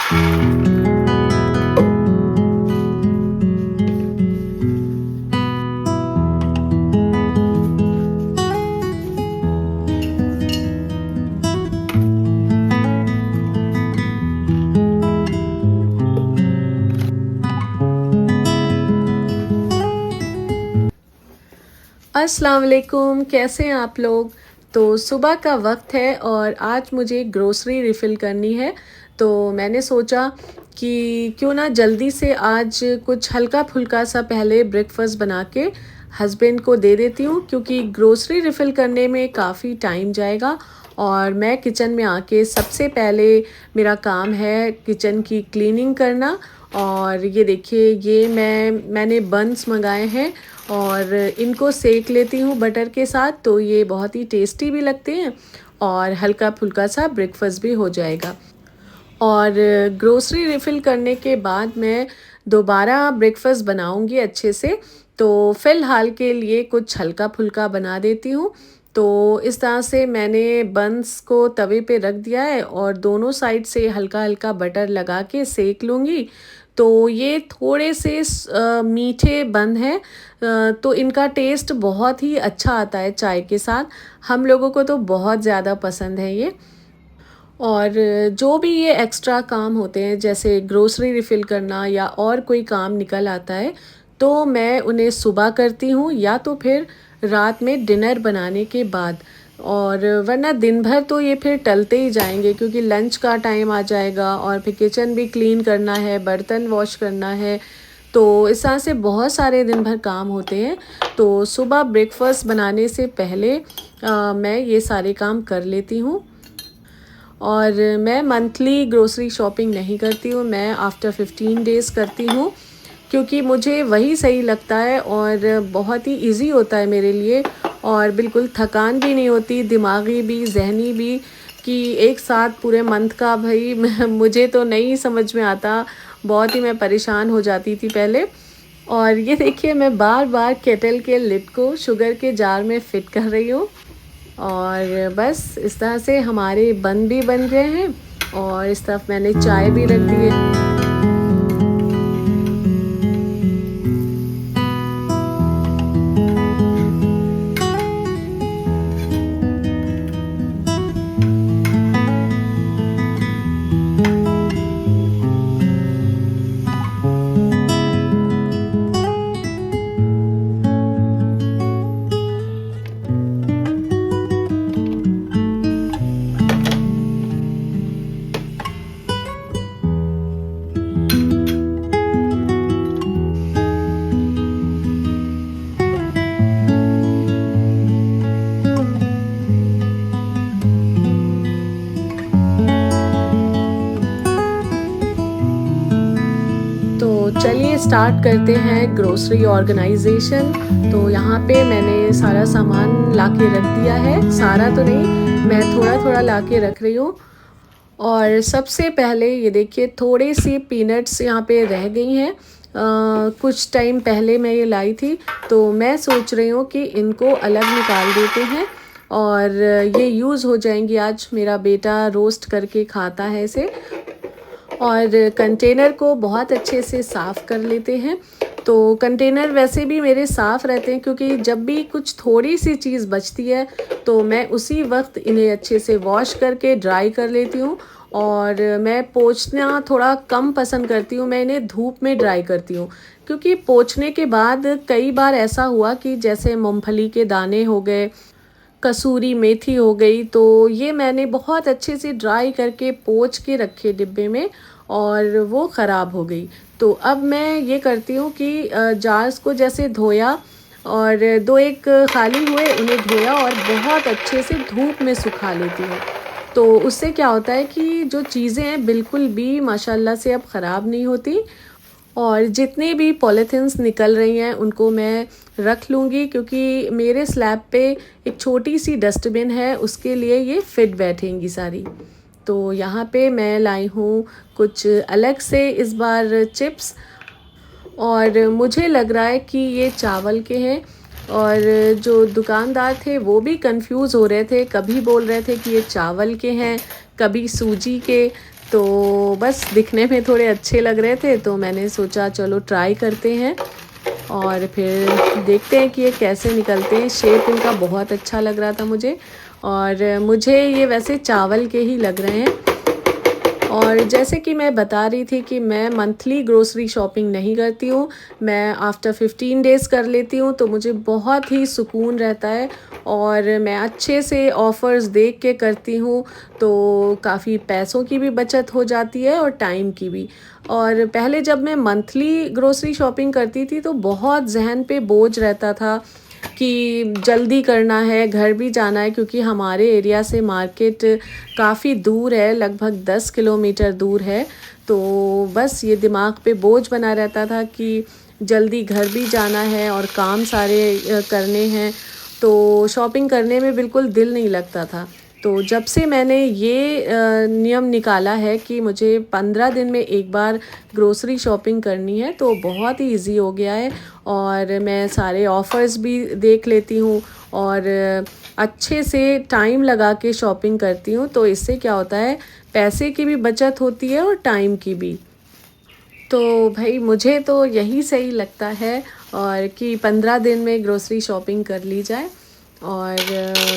अस्सलाम वालेकुम, कैसे हैं आप लोग। तो सुबह का वक्त है और आज मुझे ग्रोसरी रिफ़िल करनी है। तो मैंने सोचा कि क्यों ना जल्दी से आज कुछ हल्का फुल्का सा पहले ब्रेकफास्ट बना के हस्बैंड को दे देती हूँ, क्योंकि ग्रोसरी रिफ़िल करने में काफ़ी टाइम जाएगा और मैं किचन में आके सबसे पहले मेरा काम है किचन की क्लीनिंग करना। और ये देखिए, ये मैंने बन्स मंगाए हैं और इनको सेक लेती हूँ बटर के साथ, तो ये बहुत ही टेस्टी भी लगते हैं और हल्का फुल्का सा ब्रेकफास्ट भी हो जाएगा। और ग्रोसरी रिफ़िल करने के बाद मैं दोबारा ब्रेकफास्ट बनाऊंगी अच्छे से। तो फ़िलहाल के लिए कुछ हल्का फुल्का बना देती हूँ। तो इस तरह से मैंने बन्स को तवे पे रख दिया है और दोनों साइड से हल्का हल्का बटर लगा के सेक लूँगी। तो ये थोड़े से मीठे बन हैं, तो इनका टेस्ट बहुत ही अच्छा आता है चाय के साथ। हम लोगों को तो बहुत ज़्यादा पसंद है ये। और जो भी ये एक्स्ट्रा काम होते हैं, जैसे ग्रोसरी रिफ़िल करना या और कोई काम निकल आता है, तो मैं उन्हें सुबह करती हूँ या तो फिर रात में डिनर बनाने के बाद। और वरना दिन भर तो ये फिर टलते ही जाएंगे, क्योंकि लंच का टाइम आ जाएगा और फिर किचन भी क्लीन करना है, बर्तन वॉश करना है। तो इस तरह से बहुत सारे दिन भर काम होते हैं। तो सुबह ब्रेकफास्ट बनाने से पहले मैं ये सारे काम कर लेती हूँ। और मैं मंथली ग्रोसरी शॉपिंग नहीं करती हूँ, मैं आफ्टर 15 डेज़ करती हूँ, क्योंकि मुझे वही सही लगता है और बहुत ही इजी होता है मेरे लिए। और बिल्कुल थकान भी नहीं होती, दिमागी भी ज़हनी भी, कि एक साथ पूरे मंथ का भाई मुझे तो नहीं समझ में आता। बहुत ही मैं परेशान हो जाती थी पहले। और ये देखिए, मैं बार बार केटल के लिड को शुगर के जार में फ़िट कर रही हूँ। और बस इस तरह से हमारे बन भी बन गए हैं और इस तरफ मैंने चाय भी रख दी है। तो चलिए स्टार्ट करते हैं ग्रोसरी ऑर्गेनाइजेशन। तो यहाँ पे मैंने सारा सामान लाके रख दिया है, सारा तो नहीं, मैं थोड़ा थोड़ा लाके रख रही हूँ। और सबसे पहले ये देखिए, थोड़ी सी पीनट्स यहाँ पे रह गई हैं। कुछ टाइम पहले मैं ये लाई थी, तो मैं सोच रही हूँ कि इनको अलग निकाल देते हैं और ये यूज़ हो जाएंगी। आज मेरा बेटा रोस्ट करके खाता है इसे। और कंटेनर को बहुत अच्छे से साफ़ कर लेते हैं। तो कंटेनर वैसे भी मेरे साफ़ रहते हैं, क्योंकि जब भी कुछ थोड़ी सी चीज़ बचती है तो मैं उसी वक्त इन्हें अच्छे से वॉश करके ड्राई कर लेती हूँ। और मैं पोंछना थोड़ा कम पसंद करती हूँ, मैं इन्हें धूप में ड्राई करती हूँ। क्योंकि पोंछने के बाद कई बार ऐसा हुआ कि जैसे मूंगफली के दाने हो गए, कसूरी मेथी हो गई, तो ये मैंने बहुत अच्छे से ड्राई करके पोंछ के रखे डिब्बे में और वो ख़राब हो गई। तो अब मैं ये करती हूँ कि जार्स को जैसे धोया और दो एक खाली हुए, उन्हें धोया और बहुत अच्छे से धूप में सुखा लेती हूँ। तो उससे क्या होता है कि जो चीज़ें हैं बिल्कुल भी माशाल्लाह से अब ख़राब नहीं होती। और जितनी भी पॉलीथिन्स निकल रही हैं उनको मैं रख लूँगी, क्योंकि मेरे स्लैब पे एक छोटी सी डस्टबिन है, उसके लिए ये फिट बैठेंगी सारी। तो यहाँ पे मैं लाई हूँ कुछ अलग से इस बार चिप्स, और मुझे लग रहा है कि ये चावल के हैं। और जो दुकानदार थे वो भी कंफ्यूज हो रहे थे, कभी बोल रहे थे कि ये चावल के हैं, कभी सूजी के। तो बस दिखने में थोड़े अच्छे लग रहे थे तो मैंने सोचा चलो ट्राई करते हैं और फिर देखते हैं कि ये कैसे निकलते हैं। शेप इनका बहुत अच्छा लग रहा था मुझे, और मुझे ये वैसे चावल के ही लग रहे हैं। और जैसे कि मैं बता रही थी कि मैं मंथली ग्रोसरी शॉपिंग नहीं करती हूँ, मैं आफ्टर 15 डेज़ कर लेती हूँ, तो मुझे बहुत ही सुकून रहता है और मैं अच्छे से ऑफ़र्स देख के करती हूँ, तो काफ़ी पैसों की भी बचत हो जाती है और टाइम की भी। और पहले जब मैं मंथली ग्रोसरी शॉपिंग करती थी तो बहुत ज़हन पे बोझ रहता था कि जल्दी करना है, घर भी जाना है, क्योंकि हमारे एरिया से मार्केट काफ़ी दूर है, लगभग 10 किलोमीटर दूर है। तो बस ये दिमाग पे बोझ बना रहता था कि जल्दी घर भी जाना है और काम सारे करने हैं, तो शॉपिंग करने में बिल्कुल दिल नहीं लगता था। तो जब से मैंने ये नियम निकाला है कि मुझे 15 दिन में एक बार ग्रोसरी शॉपिंग करनी है, तो बहुत ही ईज़ी हो गया है और मैं सारे ऑफ़र्स भी देख लेती हूँ और अच्छे से टाइम लगा के शॉपिंग करती हूँ। तो इससे क्या होता है, पैसे की भी बचत होती है और टाइम की भी। तो भाई मुझे तो यही सही लगता है, और कि 15 दिन में ग्रोसरी शॉपिंग कर ली जाए। और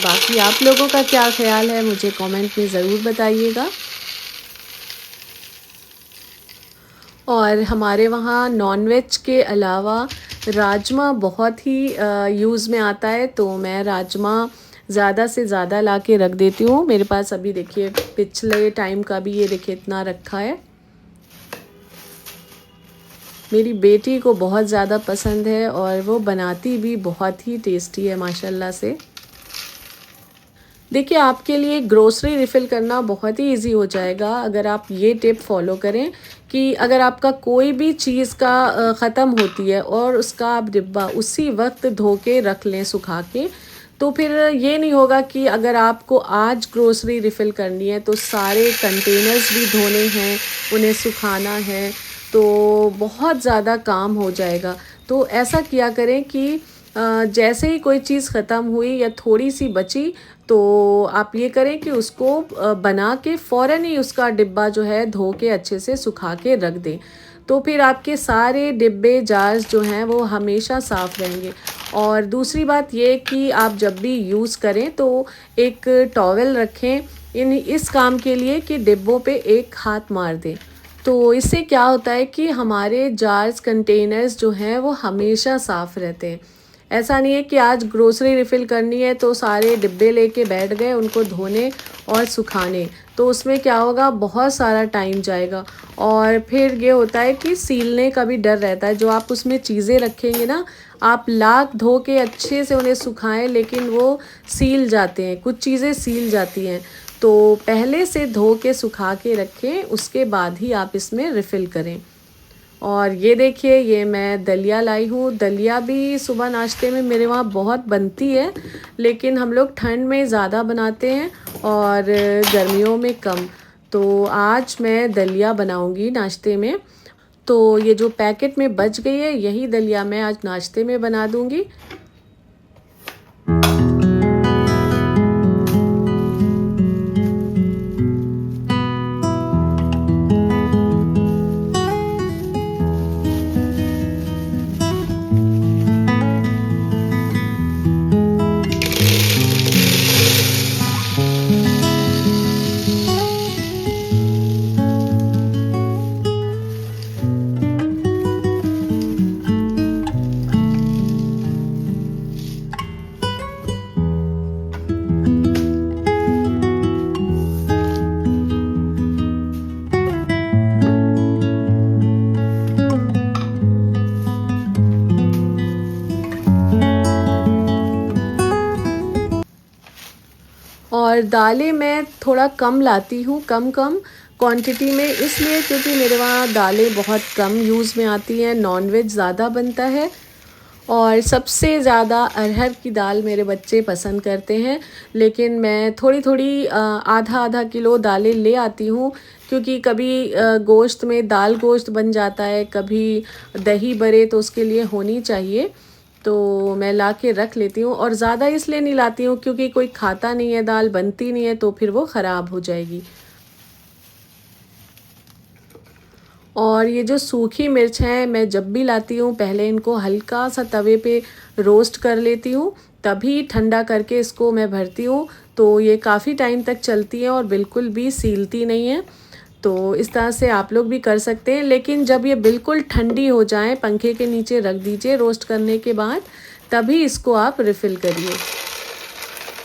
बाकी आप लोगों का क्या ख़्याल है, मुझे कमेंट में ज़रूर बताइएगा। और हमारे वहाँ नॉनवेज के अलावा राजमा बहुत ही यूज़ में आता है, तो मैं राजमा ज़्यादा से ज़्यादा ला के रख देती हूँ। मेरे पास अभी देखिए पिछले टाइम का भी ये देखिए इतना रखा है। मेरी बेटी को बहुत ज़्यादा पसंद है और वो बनाती भी बहुत ही टेस्टी है माशाल्लाह से। देखिए आपके लिए ग्रोसरी रिफ़िल करना बहुत ही इजी हो जाएगा अगर आप ये टिप फॉलो करें कि अगर आपका कोई भी चीज़ का ख़त्म होती है और उसका आप डिब्बा उसी वक्त धो के रख लें सुखा के, तो फिर ये नहीं होगा कि अगर आपको आज ग्रोसरी रिफ़िल करनी है तो सारे कंटेनर्स भी धोने हैं, उन्हें सुखाना है, तो बहुत ज़्यादा काम हो जाएगा। तो ऐसा किया करें कि जैसे ही कोई चीज़ ख़त्म हुई या थोड़ी सी बची, तो आप ये करें कि उसको बना के फ़ौरन ही उसका डिब्बा जो है धो के अच्छे से सुखा के रख दें। तो फिर आपके सारे डिब्बे जार्स जो हैं वो हमेशा साफ़ रहेंगे। और दूसरी बात ये कि आप जब भी यूज़ करें तो एक टॉवेल रखें इस काम के लिए कि डिब्बों पे एक हाथ मार दें। तो इससे क्या होता है कि हमारे जार्स कंटेनर्स जो हैं वो हमेशा साफ़ रहते हैं। ऐसा नहीं है कि आज ग्रोसरी रिफ़िल करनी है तो सारे डिब्बे लेके बैठ गए उनको धोने और सुखाने, तो उसमें क्या होगा, बहुत सारा टाइम जाएगा। और फिर ये होता है कि सीलने का भी डर रहता है। जो आप उसमें चीज़ें रखेंगे ना, आप लाख धो के अच्छे से उन्हें सुखाएं लेकिन वो सील जाते हैं, कुछ चीज़ें सील जाती हैं। तो पहले से धो के सुखा के रखें, उसके बाद ही आप इसमें रिफ़िल करें। और ये देखिए ये मैं दलिया लाई हूँ। दलिया भी सुबह नाश्ते में मेरे वहाँ बहुत बनती है, लेकिन हम लोग ठंड में ज़्यादा बनाते हैं और गर्मियों में कम। तो आज मैं दलिया बनाऊँगी नाश्ते में। तो ये जो पैकेट में बच गई है यही दलिया मैं आज नाश्ते में बना दूँगी। और दालें मैं थोड़ा कम लाती हूँ, कम कम क्वांटिटी में, इसलिए क्योंकि मेरे वहाँ दालें बहुत कम यूज़ में आती हैं, नॉनवेज ज़्यादा बनता है। और सबसे ज़्यादा अरहर की दाल मेरे बच्चे पसंद करते हैं, लेकिन मैं थोड़ी थोड़ी आधा आधा किलो दालें ले आती हूँ, क्योंकि कभी गोश्त में दाल गोश्त बन जाता है, कभी दही बड़े, तो उसके लिए होनी चाहिए। तो मैं ला के रख लेती हूँ, और ज़्यादा इसलिए नहीं लाती हूँ क्योंकि कोई खाता नहीं है, दाल बनती नहीं है तो फिर वो ख़राब हो जाएगी। और ये जो सूखी मिर्च है मैं जब भी लाती हूँ पहले इनको हल्का सा तवे पे रोस्ट कर लेती हूँ, तभी ठंडा करके इसको मैं भरती हूँ। तो ये काफ़ी टाइम तक चलती है और बिल्कुल भी सीलती नहीं है। तो इस तरह से आप लोग भी कर सकते हैं, लेकिन जब ये बिल्कुल ठंडी हो जाए पंखे के नीचे रख दीजिए रोस्ट करने के बाद, तभी इसको आप रिफ़िल करिए।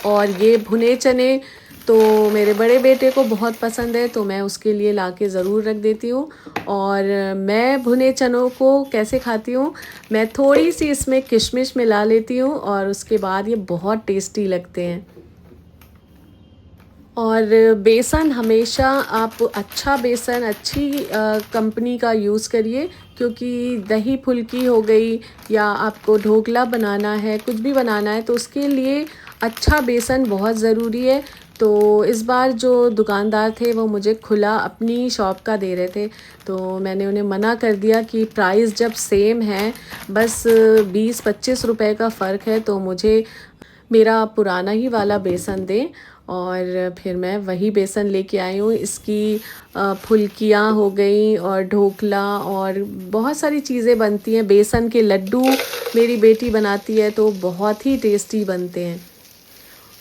और ये भुने चने तो मेरे बड़े बेटे को बहुत पसंद है, तो मैं उसके लिए लाके ज़रूर रख देती हूँ। और मैं भुने चनों को कैसे खाती हूँ, मैं थोड़ी सी इसमें किशमिश मिला लेती हूँ और उसके बाद ये बहुत टेस्टी लगते हैं। और बेसन हमेशा आप अच्छा बेसन अच्छी कंपनी का यूज़ करिए, क्योंकि दही फुल्की हो गई या आपको ढोकला बनाना है, कुछ भी बनाना है, तो उसके लिए अच्छा बेसन बहुत ज़रूरी है। तो इस बार जो दुकानदार थे वो मुझे खुला अपनी शॉप का दे रहे थे, तो मैंने उन्हें मना कर दिया कि प्राइस जब सेम है, बस 20-25 रुपए का फ़र्क है, तो मुझे मेरा पुराना ही वाला बेसन दें। और फिर मैं वही बेसन लेके आई हूँ। इसकी फुल्कियाँ हो गई और ढोकला और बहुत सारी चीज़ें बनती हैं। बेसन के लड्डू मेरी बेटी बनाती है तो बहुत ही टेस्टी बनते हैं।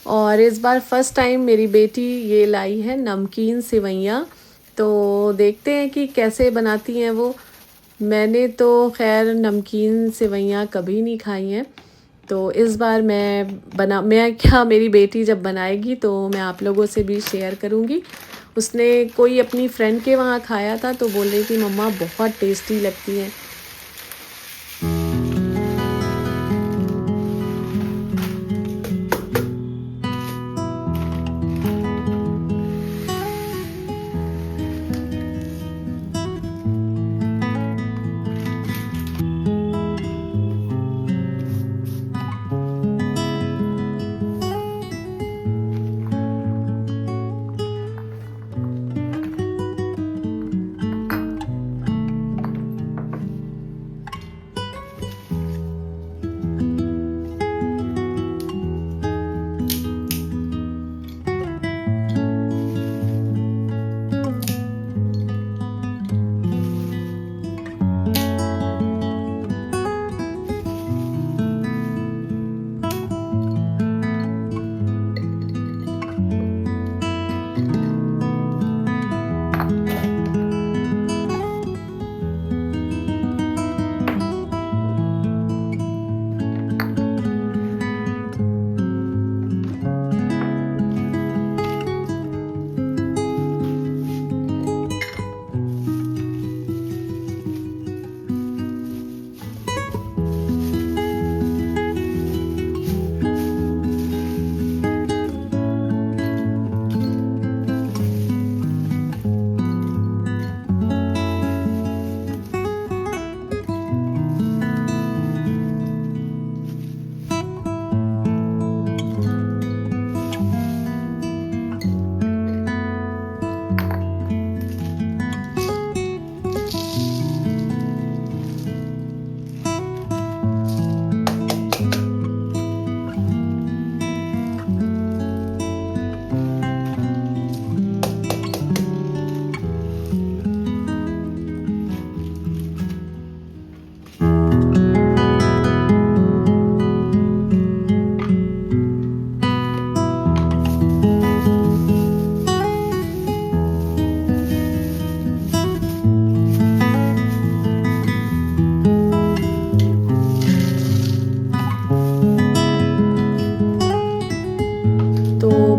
और इस बार फर्स्ट टाइम मेरी बेटी ये लाई है नमकीन सेवइयाँ, तो देखते हैं कि कैसे बनाती हैं वो। मैंने तो खैर नमकीन सेवइयाँ कभी नहीं खाई हैं, तो इस बार मैं क्या, मेरी बेटी जब बनाएगी तो मैं आप लोगों से भी शेयर करूँगी। उसने कोई अपनी फ्रेंड के वहाँ खाया था तो बोल रही थी मम्मा बहुत टेस्टी लगती हैं।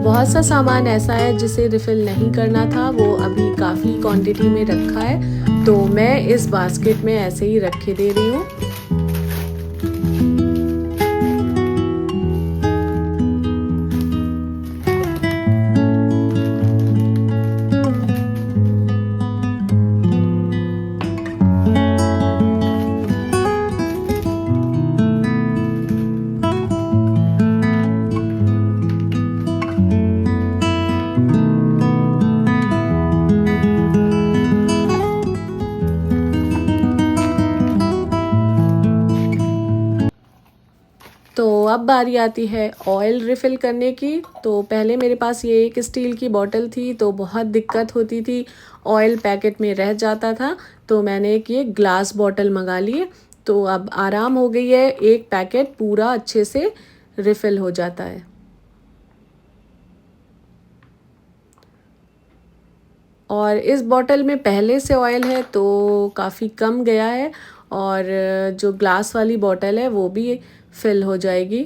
बहुत सा सामान ऐसा है जिसे रिफ़िल नहीं करना था, वो अभी काफ़ी क्वांटिटी में रखा है, तो मैं इस बास्केट में ऐसे ही रख के दे रही हूँ। अब बारी आती है ऑयल रिफ़िल करने की। तो पहले मेरे पास ये एक स्टील की बॉटल थी, तो बहुत दिक्कत होती थी, ऑयल पैकेट में रह जाता था। तो मैंने एक ये ग्लास बॉटल मंगा ली, तो अब आराम हो गई है, एक पैकेट पूरा अच्छे से रिफ़िल हो जाता है। और इस बॉटल में पहले से ऑयल है तो काफ़ी कम गया है, और जो ग्लास वाली बॉटल है वो भी फिल हो जाएगी।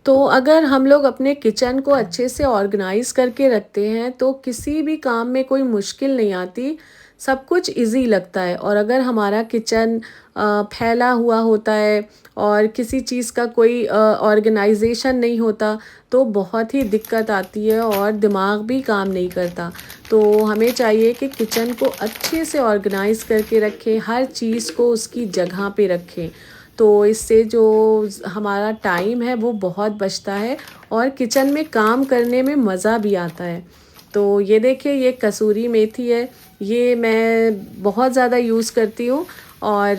तो अगर हम लोग अपने किचन को अच्छे से ऑर्गेनाइज़ करके रखते हैं तो किसी भी काम में कोई मुश्किल नहीं आती, सब कुछ इजी लगता है। और अगर हमारा किचन फैला हुआ होता है और किसी चीज़ का कोई ऑर्गेनाइजेशन नहीं होता तो बहुत ही दिक्कत आती है और दिमाग भी काम नहीं करता। तो हमें चाहिए कि किचन को अच्छे से ऑर्गेनाइज़ करके रखें, हर चीज़ को उसकी जगह पे रखें। तो इससे जो हमारा टाइम है वो बहुत बचता है और किचन में काम करने में मज़ा भी आता है। तो ये देखिए, ये कसूरी मेथी है, ये मैं बहुत ज़्यादा यूज़ करती हूँ। और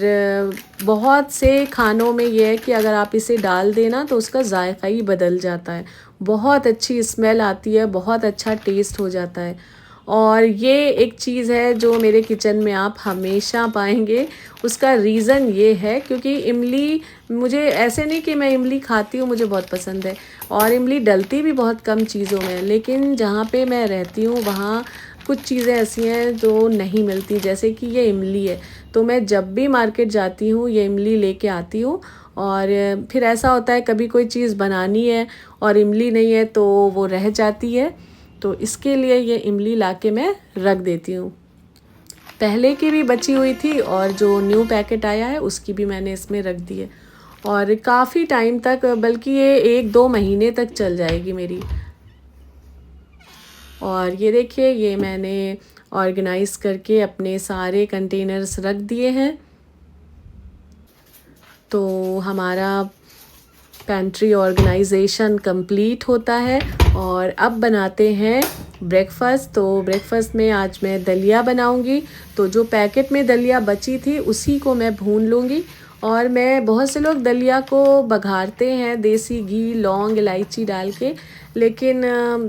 बहुत से खानों में ये है कि अगर आप इसे डाल देना तो उसका जायका ही बदल जाता है, बहुत अच्छी स्मेल आती है, बहुत अच्छा टेस्ट हो जाता है। और ये एक चीज़ है जो मेरे किचन में आप हमेशा पाएंगे। उसका रीज़न ये है क्योंकि इमली, मुझे ऐसे नहीं कि मैं इमली खाती हूँ, मुझे बहुत पसंद है और इमली डलती भी बहुत कम चीज़ों में, लेकिन जहाँ पे मैं रहती हूँ वहाँ कुछ चीज़ें ऐसी हैं जो नहीं मिलती, जैसे कि ये इमली है। तो मैं जब भी मार्केट जाती हूँ ये इमली लेके आती हूँ। और फिर ऐसा होता है कभी कोई चीज़ बनानी है और इमली नहीं है तो वो रह जाती है, तो इसके लिए ये इमली लाके मैं रख देती हूँ। पहले की भी बची हुई थी और जो न्यू पैकेट आया है उसकी भी मैंने इसमें रख दी है, और काफ़ी टाइम तक, बल्कि ये 1-2 महीने तक चल जाएगी मेरी। और ये देखिए, ये मैंने ऑर्गेनाइज़ करके अपने सारे कंटेनर्स रख दिए हैं। तो हमारा पेंट्री ऑर्गेनाइजेशन कंप्लीट होता है और अब बनाते हैं ब्रेकफ़ास्ट। तो ब्रेकफ़ास्ट में आज मैं दलिया बनाऊंगी। तो जो पैकेट में दलिया बची थी उसी को मैं भून लूँगी। और मैं, बहुत से लोग दलिया को बघारते हैं देसी घी, लौंग, इलायची डाल के, लेकिन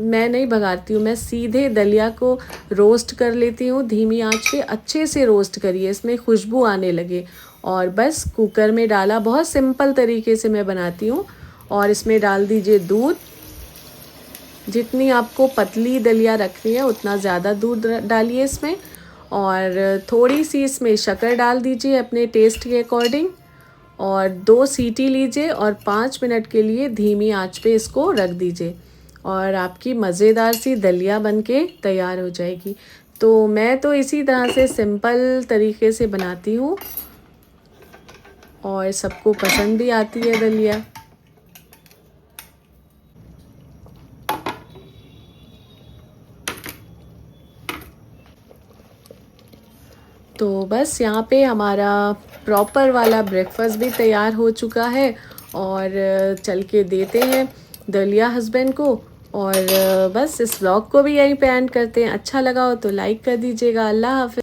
मैं नहीं बघारती हूँ, मैं सीधे दलिया को रोस्ट कर लेती हूँ धीमी आंच पे। अच्छे से रोस्ट करिए, इसमें खुशबू आने लगे, और बस कुकर में डाला। बहुत सिंपल तरीके से मैं बनाती हूँ। और इसमें डाल दीजिए दूध, जितनी आपको पतली दलिया रखनी है उतना ज़्यादा दूध डालिए इसमें। और थोड़ी सी इसमें शक्कर डाल दीजिए अपने टेस्ट के अकॉर्डिंग, और 2 सीटी लीजिए और 5 मिनट के लिए धीमी आंच पे इसको रख दीजिए, और आपकी मज़ेदार सी दलिया बनके तैयार हो जाएगी। तो मैं तो इसी तरह से सिंपल तरीके से बनाती हूँ और सबको पसंद भी आती है दलिया। तो बस यहाँ पे हमारा प्रॉपर वाला ब्रेकफास्ट भी तैयार हो चुका है, और चल के देते हैं दलिया हस्बैंड को। और बस इस व्लॉग को भी यहीं पे एंड करते हैं। अच्छा लगा हो तो लाइक कर दीजिएगा। अल्लाह हाफ़िज़।